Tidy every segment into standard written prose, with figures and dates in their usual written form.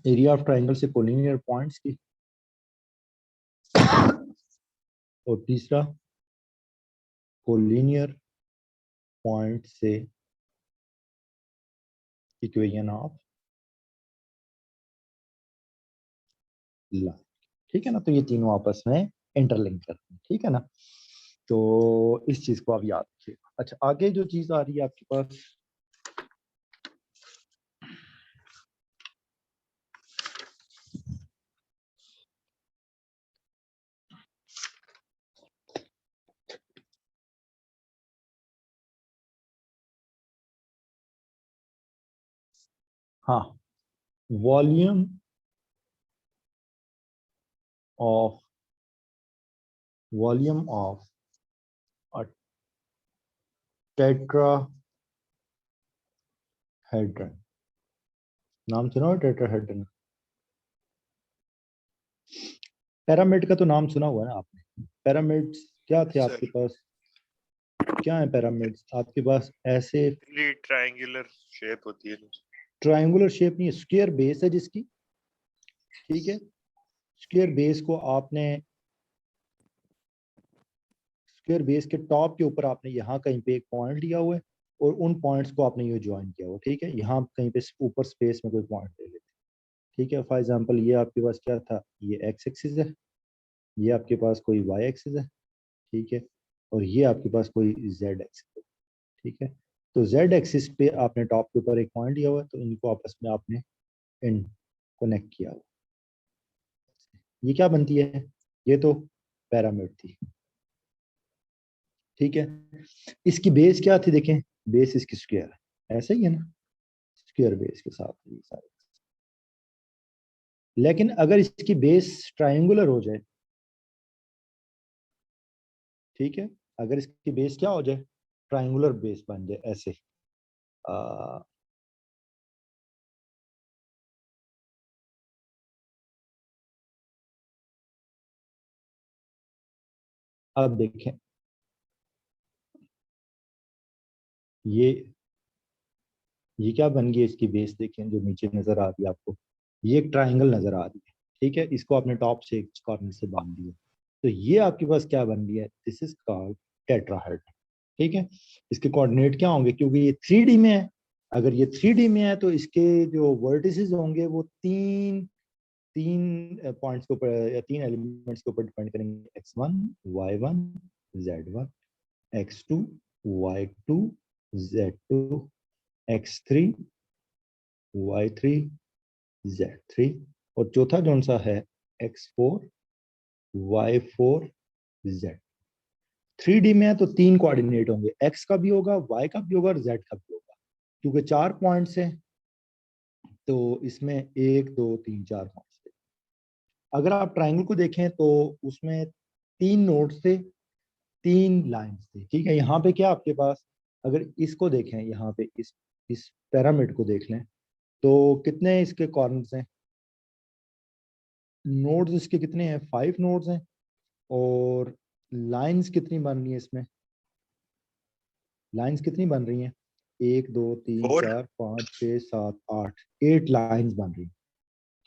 Area of triangle से collinear points की, और तीसरा कोलिनियर पॉइंट से इक्वेशन ऑफ लाइन। ठीक है ना, तो ये तीनों आपस में इंटरलिंक करते हैं। ठीक है ना, तो इस चीज को आप याद रखिएगा। अच्छा, आगे जो चीज आ रही है आपके पास, हाँ, वॉल्यूम ऑफ अ टेट्राहेड्रन। नाम सुना हो टेट्राहेड्रन? पिरामिड का तो नाम सुना हुआ है ना आपने। पिरामिड्स क्या थे आपके सर पास? क्या है पिरामिड्स आपके पास? ऐसे ट्रायंगुलर शेप होती है। ट्रायंगुलर शेप नहीं है, स्क्वायर बेस है जिसकी। ठीक है, स्क्वायर बेस को आपने, स्क्वायर बेस के टॉप के ऊपर आपने यहाँ कहीं पे एक पॉइंट लिया हुआ है, और उन पॉइंट्स को आपने ये ज्वाइन किया हुआ। ठीक है, यहाँ कहीं पे ऊपर स्पेस में कोई पॉइंट ले लेते। ठीक है, फॉर एग्जांपल ये आपके पास क्या था, ये एक्स एक्सिस है, ये आपके पास कोई वाई एक्सिस है। ठीक है, और ये आपके पास कोई जेड एक्सिस है। ठीक है, तो जेड एक्सिस पे आपने टॉप के ऊपर एक पॉइंट लिया हुआ है, तो इनको आपस में आपने इन कनेक्ट किया हुआ। ये क्या बनती है? ये तो पैरामिड थी। ठीक है, इसकी बेस क्या थी? देखें, बेस इसकी स्क्वायर है, ऐसा ही है ना, स्क्वायर बेस के साथ ये सारे। लेकिन अगर इसकी बेस ट्रायंगुलर हो जाए, ठीक है, अगर इसकी बेस क्या हो जाए, ट्रायंगुलर बेस बन जाए ऐसे, आ, अब देखें, ये क्या बन गई इसकी बेस? देखें जो नीचे नजर आ रही है आपको, ये एक ट्रायंगल नजर आ रही है। ठीक है, इसको आपने टॉप से एक कॉर्नर से बांध दिया, तो ये आपके पास क्या बन गया है? This is called tetrahedron. ठीक है, इसके कोऑर्डिनेट क्या होंगे? क्योंकि ये 3D में है, अगर ये 3D में है तो इसके जो वर्टिसेस होंगे वो तीन तीन पॉइंट्स के ऊपर या तीन एलिमेंट्स के ऊपर डिपेंड करेंगे, x1 y1 z1, x2 y2 z2, x3 y3 z3, और चौथा जौन सा है x4 y4 z। 3D में है तो तीन कोऑर्डिनेट होंगे, x का भी होगा, y का भी होगा और z का भी होगा। क्योंकि 4 पॉइंट्स हैं तो इसमें 1 2 3 4 पॉइंट्स थे। अगर आप ट्राइंगल को देखें तो उसमें 3 नोड्स थे, 3 लाइंस थी। ठीक है, यहाँ पे क्या आपके पास, अगर इसको देखें, यहाँ पे इस पिरामिड को देख लें, तो कितने इसके कॉर्नर्स हैं? नोड्स इसके कितने हैं? 5 नोड्स हैं। और लाइंस कितनी बन रही है इसमें? लाइंस कितनी बन रही हैं? 1 2 3 4 4 5 6 7 8, 8 लाइंस बन रही हैं।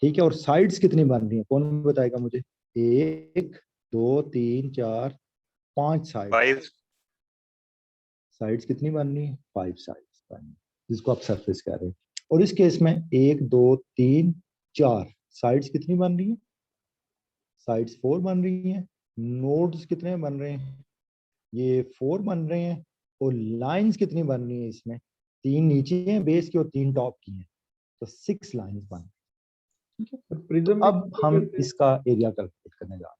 ठीक है, और साइड्स कितनी बन रही हैं? कौन बताएगा मुझे? 1 2 3 4 5 साइड्स। 5 साइड्स कितनी बन रही है? 5 साइड्स बन रही है, जिसको आप सरफेस कह रहे हैं। और इस केस में 1 2 3 4 साइड्स कितनी बन रही है? साइड्स 4 बन रही हैं। नोड्स कितने बन रहे हैं? ये 4 बन रहे हैं। और लाइंस कितनी बन रही है इसमें? 3 नीचे हैं बेस की और 3 टॉप की हैं, तो 6 लाइंस बन रही हैं। ठीक है, तो प्रिज्म में अब हम कैसे? इसका एरिया कैलकुलेट करने जा रहे हैं।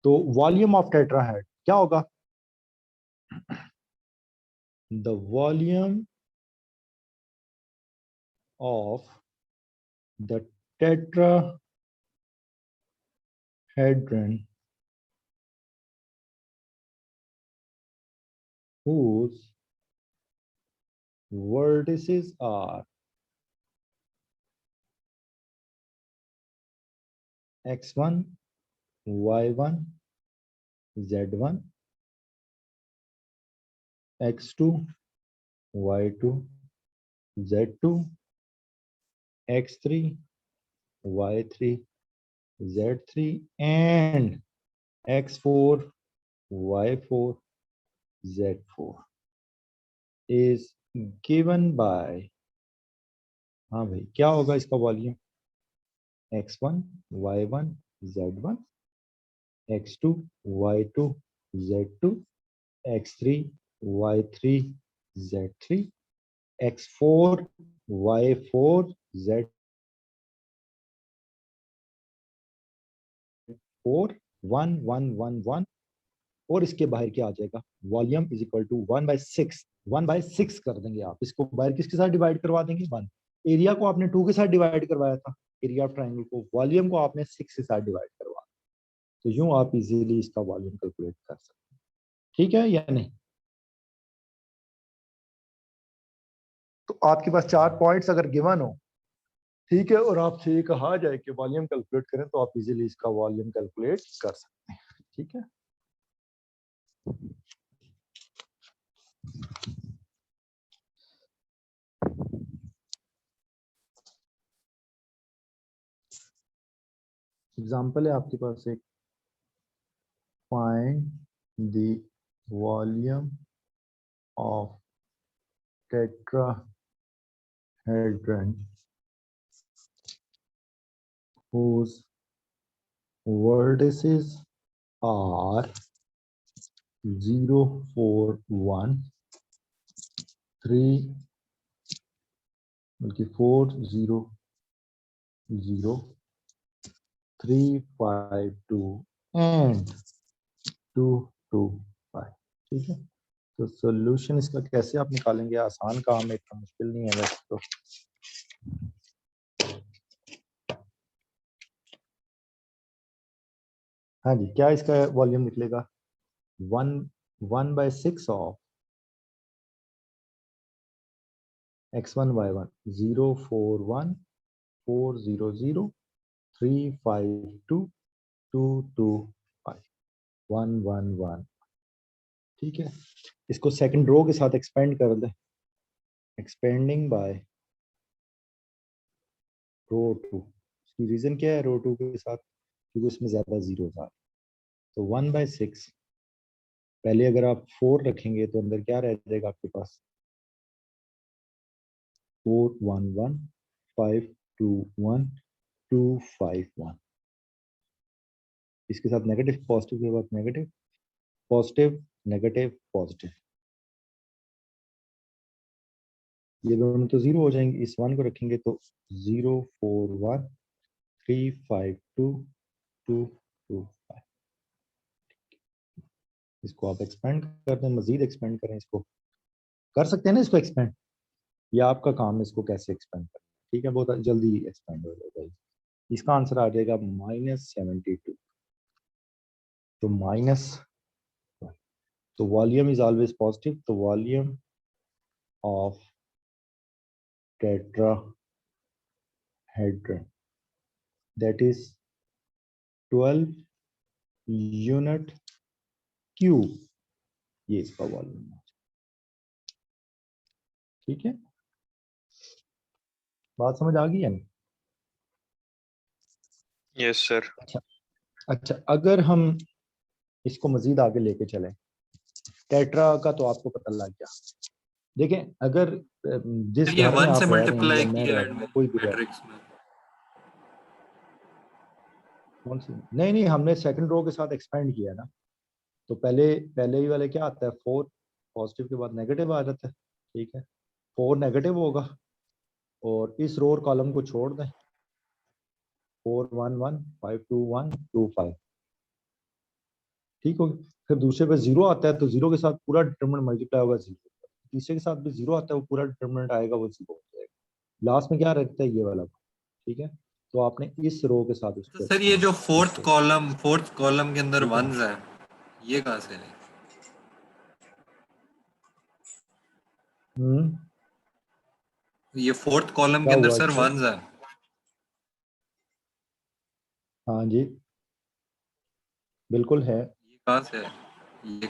तो वॉल्यूम ऑफ टेट्राहेड क्या होगा? The volume of the tetrahedron whose vertices are x1 y1 z1, x2 y2 z2, x3 y3 z3 and x4 y4 z4 is given by, हाँ भाई क्या होगा इसका volume, x1 y1 z1 x2 y2 z2 x3 y3 z3 x4 y4 z4 1 1 1 1 और इसके बाहर क्या आ जाएगा, वॉल्यूम इज इक्वल टू 1/6 1/6 कर देंगे आप इसको, बाहर किसके साथ डिवाइड करवा देंगे 1, एरिया को आपने 2 के साथ डिवाइड करवाया था, एरिया ऑफ ट्राइंगल को, वॉल्यूम को आपने 6 के साथ डिवाइड करवा, तो यूं आप इजीली इसका वॉल्यूम कैलकुलेट कर सकते हैं, ठीक है या नहीं। तो आपके पास 4 पॉइंट्स अगर गिवन हो, ठीक है, और आपसे ये कहा जाए कि वॉल्यूम कैलकुलेट करें, तो आप इजीली इसका वॉल्यूम कैलकुलेट कर सकते हैं, ठीक है। एग्जाम्पल है आपके पास एक, find the volume of tetrahedron whose vertices are 0 4 1 3 बल्कि 4 0 0 3 5 2 and 2 2 5, ठीक है। तो सॉल्यूशन इसका कैसे आप निकालेंगे, आसान काम है, इतना मुश्किल नहीं है वैसे तो। हाँ जी, क्या इसका वॉल्यूम निकलेगा, 1/6 ऑफ x1 y1 0 4 1 4 0 0 3 5 2 2 2 5 1 1 1, ठीक है। इसको सेकंड रो के साथ एक्सपेंड कर दे, एक्सपेंडिंग बाय रो 2, इसकी रीजन क्या है रो 2 के साथ, क्योंकि उसमें ज्यादा जीरो था, तो 1/6, पहले अगर आप 4 रखेंगे तो अंदर क्या रह जाएगा आपके पास, 4 1 1 5 2 1 2 5 1, इसके साथ नेगेटिव पॉजिटिव के बाद नेगेटिव पॉजिटिव नेगेटिव पॉजिटिव, ये दोनों तो जीरो हो जाएंगे, इस 1 को रखेंगे तो 0 4 1 3 5 2 2 2 5, इसको आप एक्सपेंड कर दें, मजीद एक्सपेंड करें, इसको कर सकते हैं ना इसको एक्सपेंड, या आपका काम है इसको कैसे एक्सपेंड करें, ठीक है, बहुत जल्दी एक्सपेंड हो जाएगा, इसका आंसर आ जाएगा -72, तो माइनस, तो वॉल्यूम इज ऑलवेज पॉजिटिव, तो volume of tetrahedron that is 12 unit cube, ये इसका वॉल्यूम है, ठीक है, बात समझ आ गई है ना। Yes sir. अच्छा, अगर हम इसको मजीद आगे लेके चलें, टेट्रा का तो आपको पता लग गया, देखें अगर जिस ये घर में 1 से आप रह रहे हैं मल्टीप्लाई या मैं किया रह है रहा हूँ, कोई भी रह, मैट्रिक्स में। कौन सी, नहीं नहीं, हमने सेकंड रो के साथ एक्सपेंड किया ना, तो पहले ही वाले क्या आता है, 4 पॉजिटिव के बाद नेगेटिव आ जाता है, ठीक है, 4 नेगेटिव होगा, और इस रो और कॉलम को छोड़ दें, 4 1 1 5 2 1 2 5, ठीक हो गया। फिर दूसरे पे जीरो आता है, तो जीरो के साथ पूरा डिटरमिनेंट मल्टीप्लाई होगा जीरो, तीसरे के साथ भी जीरो आता है, वो पूरा डिटरमिनेंट आएगा, वो जीरो हो जाएगा, लास्ट में क्या रहता है ये वाला, ठीक है, तो आपने इस रो के साथ तो उसको सर ये जो फोर्थ कॉलम के अंदर ठीक है। वंस है, ये कहाँ से है? ये फोर्थ कॉलम के क्या अंदर हुआ सर इसको, वंस है, हाँ जी बिल्कुल है, ये कहाँ से है? ये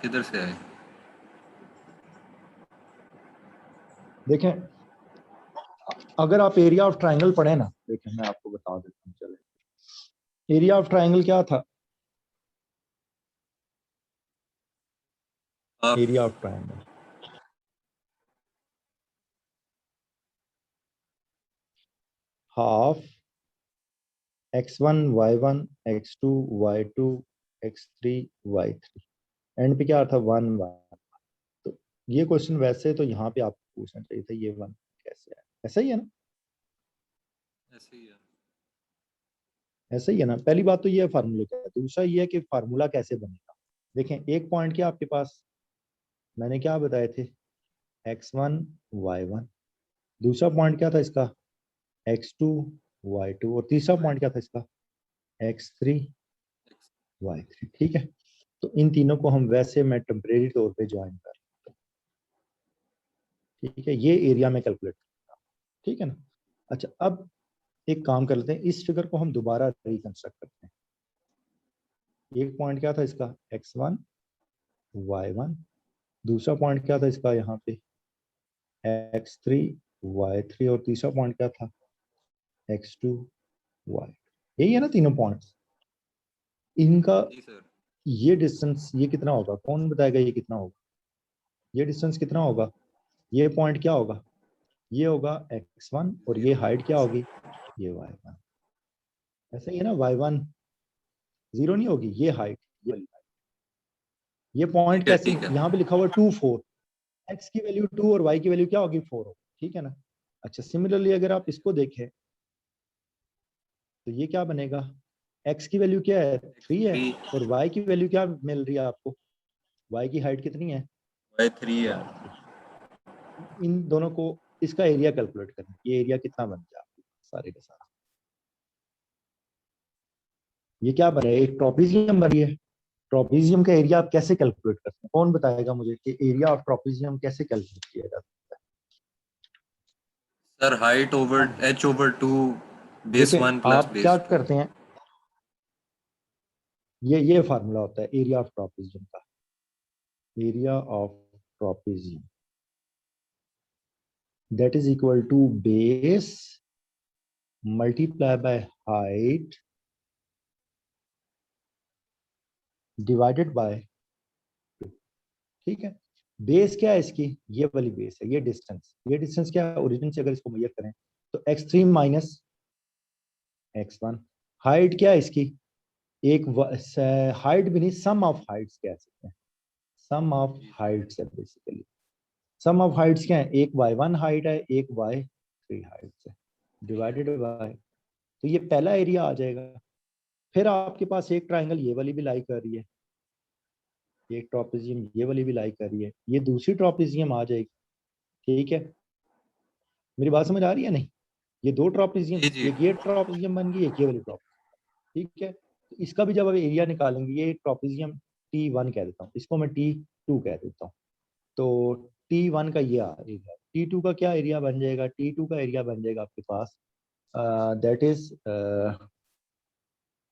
किधर से है? देखें अगर आप एरिया ऑफ ट्राइंगल पढ़े ना, देखिए मैं आपको बता देता हूँ, चले एरिया ऑफ ट्राइंगल क्या था, area of triangle half x1 y1 x2 y2 x3 y3, and पे क्या था 1 1। तो ये क्वेश्चन वैसे तो यहाँ पे आपको पूछना चाहिए था ये 1 कैसे है, ऐसा ही है ना, ऐसे ही है। ऐसा ही है ना। पहली बात तो ये फार्मूला क्या है, दूसरा ये है कि फार्मूला कैसे बनेगा। देखें एक पॉइंट क्या आपके पास, मैंने क्या बताए थे x1 y1, दूसरा पॉइंट क्या था इसका x2 y2, और तीसरा पॉइंट क्या था इसका x3 y3। ठीक है, तो इन तीनों को हम वैसे मैं टेम्परेरी तौर पे ज्वाइन कर, ठीक है, ये एरिया में कैलकुलेट करूंगा, ठीक है ना। अच्छा अब एक काम कर लेते हैं, इस फिगर को हम दोबारा रिकंस्ट्रक्ट करते हैं। एक पॉइंट क्या था इसका x1 y1, दूसरा पॉइंट क्या था इसका यहाँ पे x3 y3, और तीसरा पॉइंट क्या था x2 y। यही है ना तीनों पॉइंट्स, इनका जी सर। ये डिस्टेंस ये कितना होगा, कौन बताएगा ये कितना होगा, ये डिस्टेंस कितना होगा, ये पॉइंट क्या होगा, ये होगा x1, और ये 0 हाइट क्या होगी, ये y1। ऐसा ही है ना, y1 0 नहीं होगी, ये हाइट, ये पॉइंट ठीक है कैसे ठीक है। यहाँ पे लिखा हुआ 2 4, x की वैल्यू 2 और y की वैल्यू क्या होगी 4 होगी, ठीक है ना। अच्छा सिमिलरली अगर आप इसको देखें तो ये क्या बनेगा, x की वैल्यू क्या है 3 है, 3 और y की वैल्यू क्या मिल रही है आपको, y की हाइट कितनी है बाय 3 है। y3। इन दोनों को इसका एरिया कैलकुलेट करना, ये एरिया कितना बन गया आपके सारे के सारे, ये क्या बन रहा है, एक ट्रोपीजियम बन रही है। ट्रोपीजियम का एरिया आप कैसे कैलकुलेट करते हैं, कौन बताएगा मुझे कि एरिया ऑफ ट्रोपीजियम कैसे कैलकुलेट किया जाता सर हाइट ओवर है। h ओवर 2 बेस देखिए 1 प्लस आप क्या बेस 2। करते हैं, ये फार्मूला होता है एरिया ऑफ ट्रोपीजियम का, area of trapezium that is equal to base multiply by height divided by 2। ठीक है, बेस क्या है इसकी, ये वाली बेस है, ये डिस्टेंस क्या है, ओरिजिन से अगर इसको मेजर करें तो x3 माइनस x1। हाइट क्या है इसकी, एक हाइट भी नहीं, सम ऑफ हाइट्स कह सकते हैं, सम ऑफ हाइट्स है बेसिकली। सम ऑफ हाइट्स क्या है, एक y1 हाइट है, एक y3 हाइट्स है, डिवाइडेड बाय, तो ये पहला एरिया आ जाएगा। फिर आपके पास एक ट्राइंगल ये वाली भी लाई कर रही है, एक ट्रोपीजियम ये वाली भी लाई कर रही है, ये दूसरी ट्रोपीजियम आ जाएगी, ठीक है। मेरी बात समझ आ रही है नहीं, ये दो ट्रोपीजियम, जी जी। एक ये ट्रोपीजियम बन गई, एक ये वाली ट्रोपीजियम, ठीक है। तो इसका भी जब अब एरिया निकालेंगे, ये ट्रोपीजियम T1 कह देता हूँ, इसको मैं T2 कह देता हूँ, तो T1 का ये एरिया, T2 का क्या एरिया बन जाएगा, T2 का एरिया बन जाएगा आपके पास दैट इज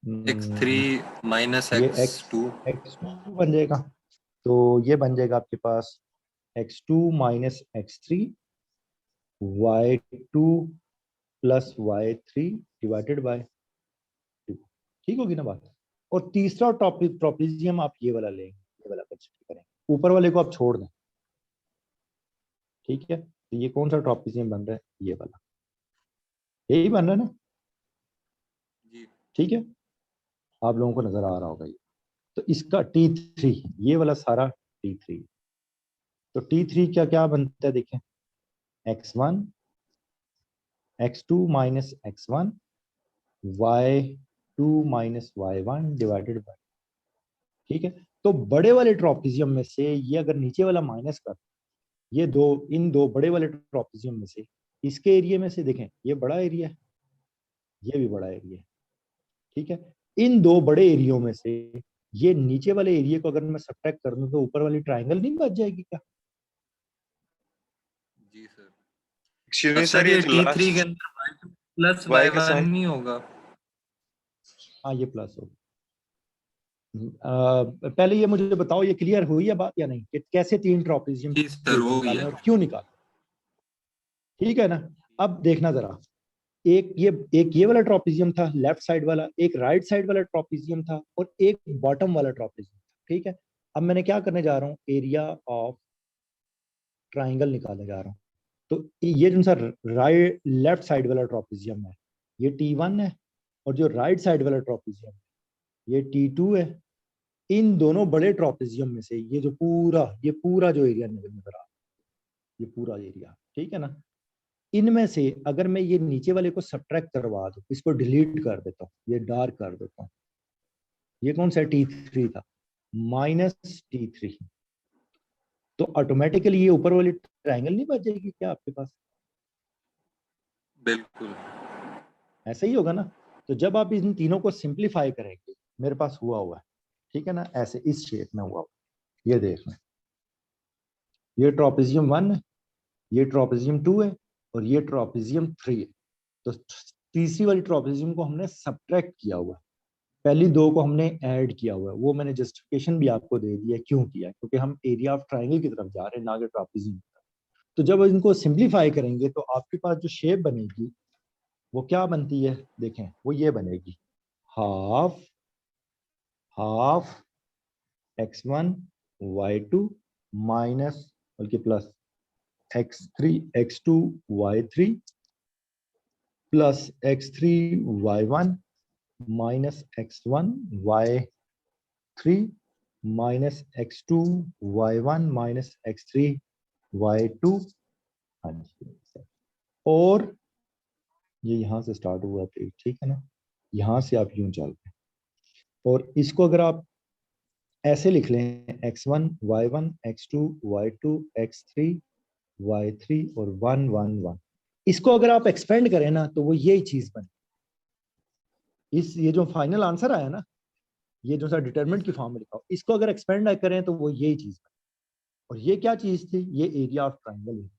x3 माइनस ये x2। x2 बन जाएगा, तो ये बन जाएगा आपके पास x2 minus x3 y2 plus y3 divided by 2। ठीक होगी ना बात। और तीसरा टॉपिक ट्रोपीजियम आप ये वाला लेंगे, ये वाला कंसीडर करेंगे, ऊपर वाले को आप छोड़ दें, ठीक है। तो ये कौन सा ट्रोपीजियम बन रहा है, ये वाला, यही बन रहा है ना, जी ठीक है, आप लोगों को नजर आ रहा होगा ये। तो इसका T3 ये वाला सारा T3, तो T3 क्या क्या बनता है देखें, x1 x2 minus x1 y2 minus y1 divided by, ठीक है। तो बड़े वाले ट्रोपीजियम में से ये अगर नीचे वाला माइनस कर, ये दो, इन दो बड़े वाले ट्रोपीजियम में से इसके एरिया में से देखें, ये बड़ा एरिया है, ये भी बड़ा एरिया है, ठीक है। इन दो बड़े एरियो में से ये नीचे वाले एरिया को अगर मैं सब्ट्रैक्ट कर दूं तो ऊपर वाली ट्राइंगल नहीं बच जाएगी क्या। जी सर। एक्सक्यूज पर मी सर सर, ये ये जो T3 के लास्ट अंदर y2 प्लस y के y1 साथ नहीं होगा। हाँ ये प्लस होगा। पहले ये मुझे बताओ, ये क्लियर हुई है बात या नहीं, कि कैसे तीन ट्रोपीजियम जी सर हो गई निकालें है। और क्यों निकालें, ठीक है ना। अब देखना जरा, एक ये वाला ट्रॉपिजियम था लेफ्ट साइड वाला, एक राइट साइड वाला ट्रॉपिजियम था, और एक बॉटम वाला ट्रॉपिजियम था, ठीक है। अब मैंने क्या करने जा रहा हूँ, एरिया ऑफ ट्राइंगल निकालने जा रहा हूँ। तो ये जो सा राइट लेफ्ट साइड वाला ट्रॉपिजियम है ये T1 है, और जो राइट साइड वाला ट्रॉपिजियम है ये T2 है। इन दोनों बड़े ट्रॉपिजियम में से ये पूरा जो एरिया नजर आ रहा है, ये पूरा एरिया, ठीक है ना, इनमें से अगर मैं ये नीचे वाले को सब्ट्रैक्ट करवा दूं, इसको डिलीट कर देता हूँ, ये डार्क कर देता हूँ, ये कौन सा T3 था, -T3, तो ऑटोमेटिकली ये ऊपर वाली ट्रायंगल नहीं बच जाएगी क्या आपके पास? बिल्कुल। ऐसा ही होगा ना। तो जब आप इन तीनों को सिंप्लीफाई करेंगे, मेरे पास हुआ है, ठीक है ना, ऐसे इस शेप में हुआ, ये देखना, ये ट्रॉपिजियम 1 है, ये ट्रॉपिजियम 2 है, और ये ट्रॉपिजियम 3 है। तो तीसरी वाली ट्रॉपिजियम को हमने सब्ट्रैक्ट किया हुआ है, पहली दो को हमने ऐड किया हुआ है। वो मैंने जस्टिफिकेशन भी आपको दे दिया क्यों किया, क्योंकि हम एरिया ऑफ ट्रायंगल की तरफ जा रहे हैं, ना कि ट्रॉपिजियम। तो जब इनको सिंप्लीफाई करेंगे तो आपके पास जो शेप बनेगी वो क्या बनती है, देखें, वो ये बनेगी, हाफ x1 y2 माइनस बल्कि plus x3 x2 y3 plus x3 y1 minus x1 y3 minus x2 y1 minus x3 y2। हाँ जी, और ये यहाँ से स्टार्ट हुआ था, ठीक है ना, यहाँ से आप यूं चल रहे हैं, और इसको अगर आप ऐसे लिख लें, x1 y1 x2 y2 x3 y3 और 1 1 1, इसको अगर आप एक्सपेंड करें ना तो वो यही चीज बने। ये जो फाइनल आंसर आया ना, ये जो सा डिटरमिनेंट की फॉर्म में लिखा हो, इसको अगर एक्सपेंड करें तो वो यही चीज बने। और ये क्या चीज थी, ये एरिया ऑफ ट्राइंगल।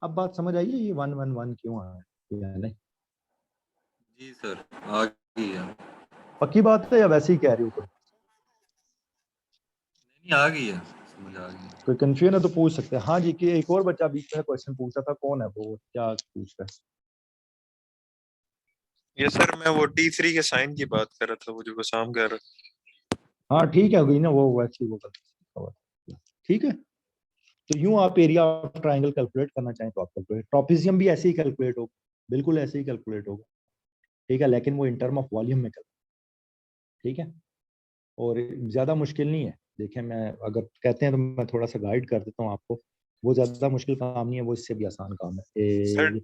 अब बात समझ आइए ये 1 1 1 क्यों आया या नहीं? जी सर, आ गई है। पक्की बात है या वैसे ही कह रही हो कोई? नहीं, आ गई है, समझ आ गई। कोई कंफ्यूजन है तो पूछ सकते हैं। हाँ जी, कि एक और बच्चा बीच में क्वेश्चन पूछ रहा था, कौन है वो, क्या पूछ रहा है? ये सर मैं वो T3 के साइन की बात कर रहा था, वो जो बसाम कह रहा। हाँ ठीक है, हुई ना वो एक्चुअली वो गलती, ठीक है। तो यूं आप एरिया ऑफ ट्राइंगल कैलकुलेट करना चाहें तो आप कैलकुलेट, ट्रॉपिजियम भी ऐसे ही कैलकुलेट होगा, बिल्कुल ऐसे ही कैलकुलेट होगा, ठीक है, लेकिन वो इन टर्म ऑफ वॉल्यूम में कैलकुलेट, ठीक है, और ज्यादा मुश्किल नहीं है। देखिए, मैं अगर कहते हैं तो मैं थोड़ा सा गाइड कर देता हूँ आपको, वो ज्यादा मुश्किल काम नहीं है, वो इससे भी आसान काम है। सर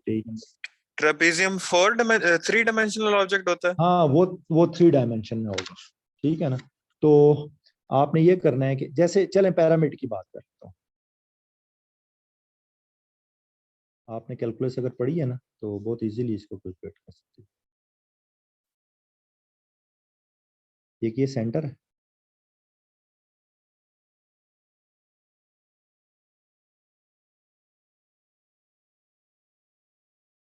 ट्रेपेजियम 3 डायमेंशनल ऑब्जेक्ट होता है। हाँ, वो 3 डायमेंशन में होगा, ठीक है ना। तो आपने ये करना है कि जैसे चलें पैरामिड की बात करता हूँ, आपने कैलकुलस अगर पढ़ी है ना तो बहुत इजीली इसको कैलकुलेट कर सकते हैं। एक ये सेंटर है,